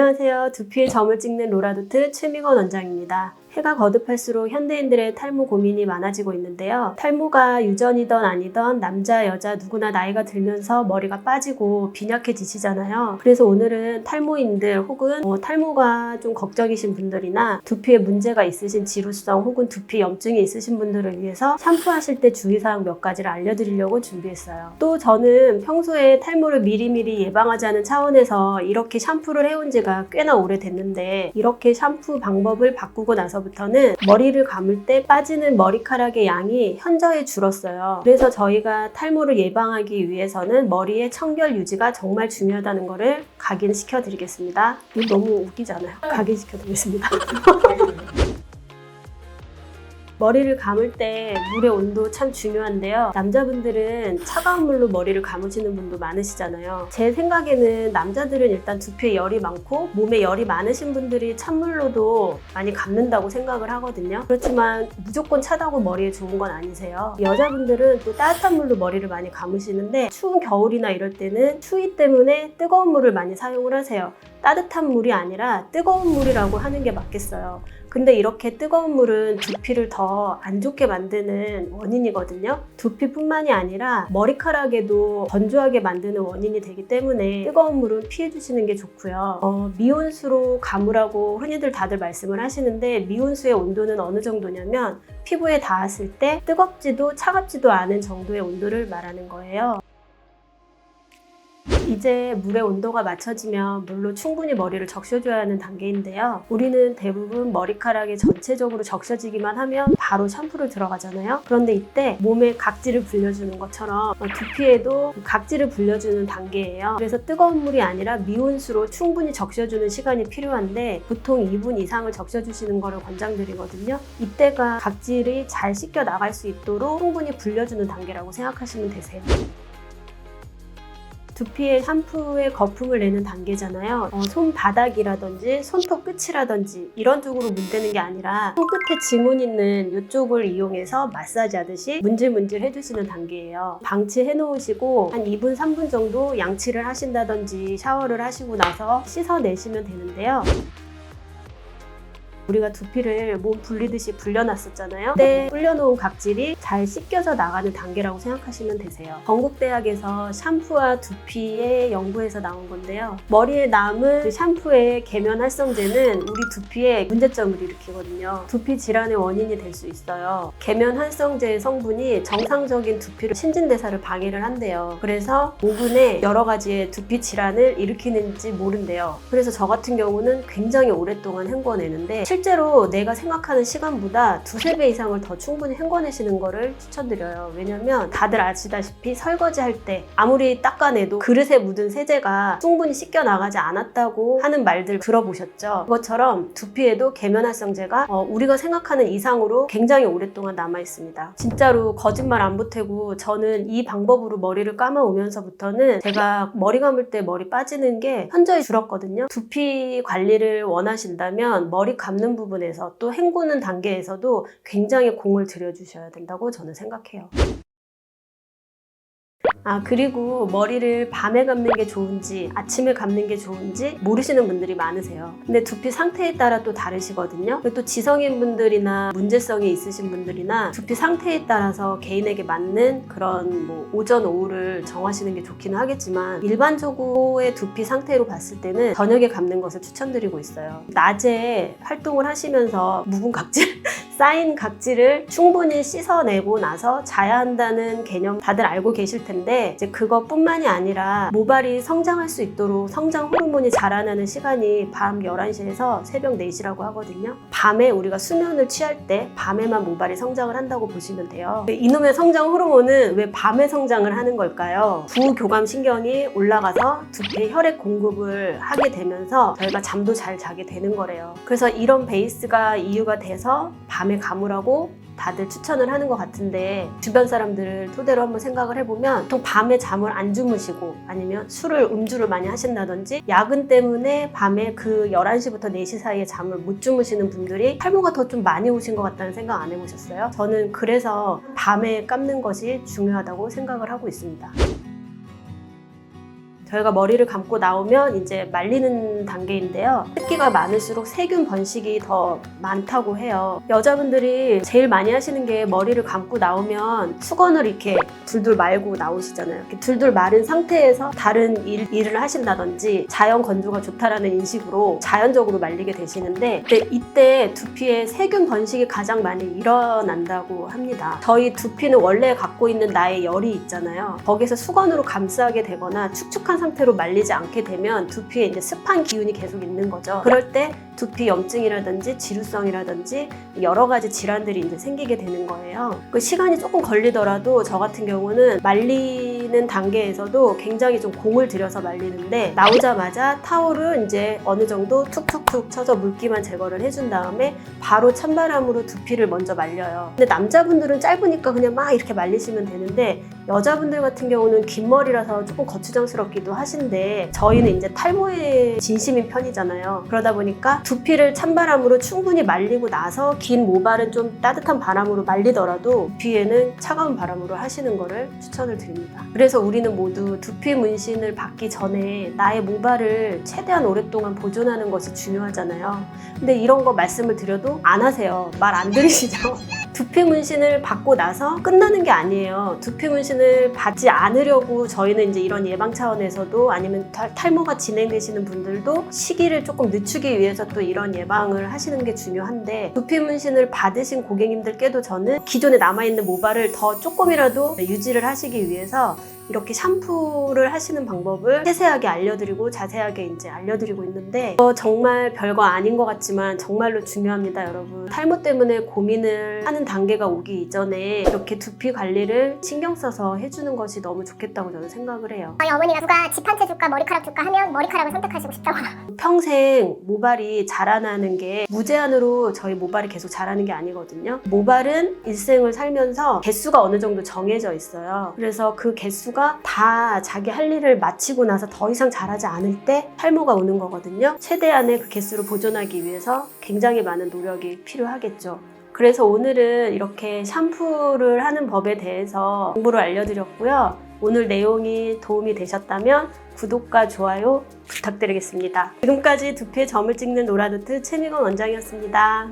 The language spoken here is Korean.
안녕하세요. 두피에 점을 찍는 로라도트 최미건 원장입니다. 해가 거듭할수록 현대인들의 탈모 고민이 많아지고 있는데요. 탈모가 유전이든 아니든 남자, 여자 누구나 나이가 들면서 머리가 빠지고 빈약해지시잖아요. 그래서 오늘은 탈모인들 혹은 탈모가 좀 걱정이신 분들이나 두피에 문제가 있으신 지루성 혹은 두피 염증이 있으신 분들을 위해서 샴푸하실 때 주의사항 몇 가지를 알려드리려고 준비했어요. 또 저는 평소에 탈모를 미리미리 예방하자는 차원에서 이렇게 샴푸를 해온 지가 꽤나 오래됐는데 이렇게 샴푸 방법을 바꾸고 나서 부터는 머리를 감을 때 빠지는 머리카락의 양이 현저히 줄었어요. 그래서 저희가 탈모를 예방하기 위해서는 머리의 청결 유지가 정말 중요하다는 것을 각인시켜 드리겠습니다. 이거 너무 웃기잖아요. 각인시켜 드리겠습니다. 머리를 감을 때 물의 온도 참 중요한데요. 남자분들은 차가운 물로 머리를 감으시는 분도 많으시잖아요. 제 생각에는 남자들은 일단 두피에 열이 많고 몸에 열이 많으신 분들이 찬물로도 많이 감는다고 생각을 하거든요. 그렇지만 무조건 차다고 머리에 좋은 건 아니세요. 여자분들은 또 따뜻한 물로 머리를 많이 감으시는데 추운 겨울이나 이럴 때는 추위 때문에 뜨거운 물을 많이 사용을 하세요. 따뜻한 물이 아니라 뜨거운 물이라고 하는 게 맞겠어요. 근데 이렇게 뜨거운 물은 두피를 더 안 좋게 만드는 원인이거든요. 두피뿐만이 아니라 머리카락에도 건조하게 만드는 원인이 되기 때문에 뜨거운 물은 피해 주시는 게 좋고요. 미온수로 감으라고 흔히들 다들 말씀을 하시는데 미온수의 온도는 어느 정도냐면 피부에 닿았을 때 뜨겁지도 차갑지도 않은 정도의 온도를 말하는 거예요. 이제 물의 온도가 맞춰지면 물로 충분히 머리를 적셔줘야 하는 단계인데요. 우리는 대부분 머리카락이 전체적으로 적셔지기만 하면 바로 샴푸를 들어가잖아요. 그런데 이때 몸에 각질을 불려주는 것처럼 두피에도 각질을 불려주는 단계예요. 그래서 뜨거운 물이 아니라 미온수로 충분히 적셔주는 시간이 필요한데 보통 2분 이상을 적셔주시는 것을 권장드리거든요. 이때가 각질이 잘 씻겨 나갈 수 있도록 충분히 불려주는 단계라고 생각하시면 되세요. 두피에 샴푸의 거품을 내는 단계잖아요. 손바닥이라든지 손톱 끝이라든지 이런 쪽으로 문대는 게 아니라 손끝에 지문 있는 이쪽을 이용해서 마사지 하듯이 문질문질 해주시는 단계예요. 방치해 놓으시고 한 2분, 3분 정도 양치를 하신다든지 샤워를 하시고 나서 씻어내시면 되는데요. 우리가 두피를 몸 불리듯이 불려놨었잖아요. 그때 불려놓은 각질이 잘 씻겨져 나가는 단계라고 생각하시면 되세요. 건국대학에서 샴푸와 두피의 연구에서 나온 건데요. 머리에 남은 그 샴푸의 계면활성제는 우리 두피에 문제점을 일으키거든요. 두피 질환의 원인이 될 수 있어요. 계면활성제의 성분이 정상적인 두피를 신진대사를 방해를 한대요. 그래서 모근에 여러 가지의 두피 질환을 일으키는지 모른대요. 그래서 저 같은 경우는 굉장히 오랫동안 헹궈내는데 실제로 내가 생각하는 시간보다 2~3배 이상을 더 충분히 헹궈내시는 거를 추천드려요. 왜냐면 다들 아시다시피 설거지 할 때 아무리 닦아내도 그릇에 묻은 세제가 충분히 씻겨 나가지 않았다고 하는 말들 들어보셨죠? 그것처럼 두피에도 계면활성제가 우리가 생각하는 이상으로 굉장히 오랫동안 남아있습니다. 진짜로 거짓말 안 보태고 저는 이 방법으로 머리를 감아오면서부터는 제가 머리 감을 때 머리 빠지는 게 현저히 줄었거든요. 두피 관리를 원하신다면 머리 감는 부분에서 또 헹구는 단계에서도 굉장히 공을 들여주셔야 된다고 저는 생각해요. 그리고 머리를 밤에 감는 게 좋은지 아침에 감는 게 좋은지 모르시는 분들이 많으세요. 근데 두피 상태에 따라 또 다르시거든요. 그리고 또 지성인 분들이나 문제성이 있으신 분들이나 두피 상태에 따라서 개인에게 맞는 그런 오전, 오후를 정하시는 게 좋기는 하겠지만 일반적으로의 두피 상태로 봤을 때는 저녁에 감는 것을 추천드리고 있어요. 낮에 활동을 하시면서 묵은 각질, 쌓인 각질을 충분히 씻어내고 나서 자야 한다는 개념 다들 알고 계실 텐데 이제 그것뿐만이 아니라 모발이 성장할 수 있도록 성장 호르몬이 자라나는 시간이 밤 11시에서 새벽 4시라고 하거든요. 밤에 우리가 수면을 취할 때 밤에만 모발이 성장을 한다고 보시면 돼요. 이놈의 성장 호르몬은 왜 밤에 성장을 하는 걸까요? 부교감신경이 올라가서 두피에 혈액 공급을 하게 되면서 저희가 잠도 잘 자게 되는 거래요. 그래서 이런 베이스가 이유가 돼서 밤에 감으라고 다들 추천을 하는 것 같은데 주변 사람들을 토대로 한번 생각을 해보면 보통 밤에 잠을 안 주무시고 아니면 음주를 많이 하신다든지 야근 때문에 밤에 그 11시부터 4시 사이에 잠을 못 주무시는 분들이 탈모가 더 좀 많이 오신 것 같다는 생각 안 해보셨어요? 저는 그래서 밤에 감는 것이 중요하다고 생각을 하고 있습니다. 저희가 머리를 감고 나오면 이제 말리는 단계인데요. 습기가 많을수록 세균 번식이 더 많다고 해요. 여자분들이 제일 많이 하시는 게 머리를 감고 나오면 수건을 이렇게 둘둘 말고 나오시잖아요. 이렇게 둘둘 마른 상태에서 다른 일을 하신다든지 자연 건조가 좋다라는 인식으로 자연적으로 말리게 되시는데 이때 두피에 세균 번식이 가장 많이 일어난다고 합니다. 저희 두피는 원래 갖고 있는 나의 열이 있잖아요. 거기서 수건으로 감싸게 되거나 축축한 상태로 말리지 않게 되면 두피에 이제 습한 기운이 계속 있는 거죠. 그럴 때 두피 염증이라든지 지루성이라든지 여러 가지 질환들이 이제 생기게 되는 거예요. 그 시간이 조금 걸리더라도 저 같은 경우는 말리는 단계에서도 굉장히 좀 공을 들여서 말리는데 나오자마자 타올을 이제 어느 정도 툭툭툭 쳐서 물기만 제거를 해준 다음에 바로 찬바람으로 두피를 먼저 말려요. 근데 남자분들은 짧으니까 그냥 막 이렇게 말리시면 되는데 여자분들 같은 경우는 긴 머리라서 조금 거추장스럽기도 하신데 저희는 이제 탈모에 진심인 편이잖아요. 그러다 보니까 두피를 찬바람으로 충분히 말리고 나서 긴 모발은 좀 따뜻한 바람으로 말리더라도 두피에는 차가운 바람으로 하시는 거를 추천을 드립니다. 그래서 우리는 모두 두피 문신을 받기 전에 나의 모발을 최대한 오랫동안 보존하는 것이 중요하잖아요. 근데 이런 거 말씀을 드려도 안 하세요. 말 안 들으시죠? 두피 문신을 받고 나서 끝나는 게 아니에요. 두피 문신을 받지 않으려고 저희는 이제 이런 예방 차원에서도 아니면 탈모가 진행되시는 분들도 시기를 조금 늦추기 위해서 또 이런 예방을 하시는 게 중요한데 두피 문신을 받으신 고객님들께도 저는 기존에 남아있는 모발을 더 조금이라도 유지를 하시기 위해서 이렇게 샴푸를 하시는 방법을 세세하게 알려드리고 자세하게 이제 알려드리고 있는데 정말 별거 아닌 것 같지만 정말로 중요합니다, 여러분. 탈모 때문에 고민을 하는 단계가 오기 이전에 이렇게 두피 관리를 신경 써서 해주는 것이 너무 좋겠다고 저는 생각을 해요. 저희 어머니가 누가 집 한 채 줄까 머리카락 줄까 하면 머리카락을 선택하시고 싶다고. 평생 모발이 자라나는 게 무제한으로 저희 모발이 계속 자라는 게 아니거든요. 모발은 일생을 살면서 개수가 어느 정도 정해져 있어요. 그래서 그 개수가 다 자기 할 일을 마치고 나서 더 이상 자라지 않을 때 탈모가 오는 거거든요. 최대한의 그 개수를 보존하기 위해서 굉장히 많은 노력이 필요하겠죠. 그래서 오늘은 이렇게 샴푸를 하는 법에 대해서 정보를 알려드렸고요. 오늘 내용이 도움이 되셨다면 구독과 좋아요 부탁드리겠습니다. 지금까지 두피에 점을 찍는 노라도트 최미건 원장이었습니다.